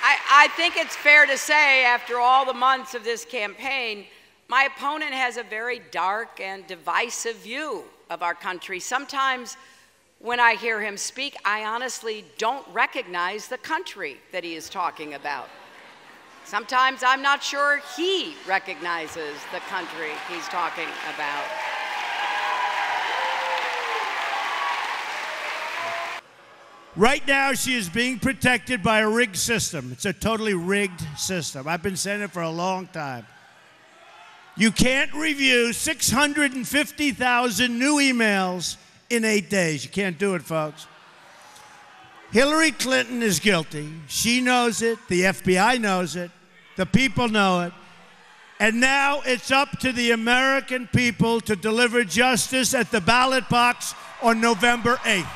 I think it's fair to say, after all the months of this campaign, my opponent has a very dark and divisive view of our country. Sometimes when I hear him speak, I honestly don't recognize the country that he is talking about. Sometimes I'm not sure he recognizes the country he's talking about. Right now, she is being protected by a rigged system. It's a totally rigged system. I've been saying it for a long time. You can't review 650,000 new emails in 8 days. You can't do it, folks. Hillary Clinton is guilty. She knows it. The FBI knows it. The people know it. And now it's up to the American people to deliver justice at the ballot box on November 8th.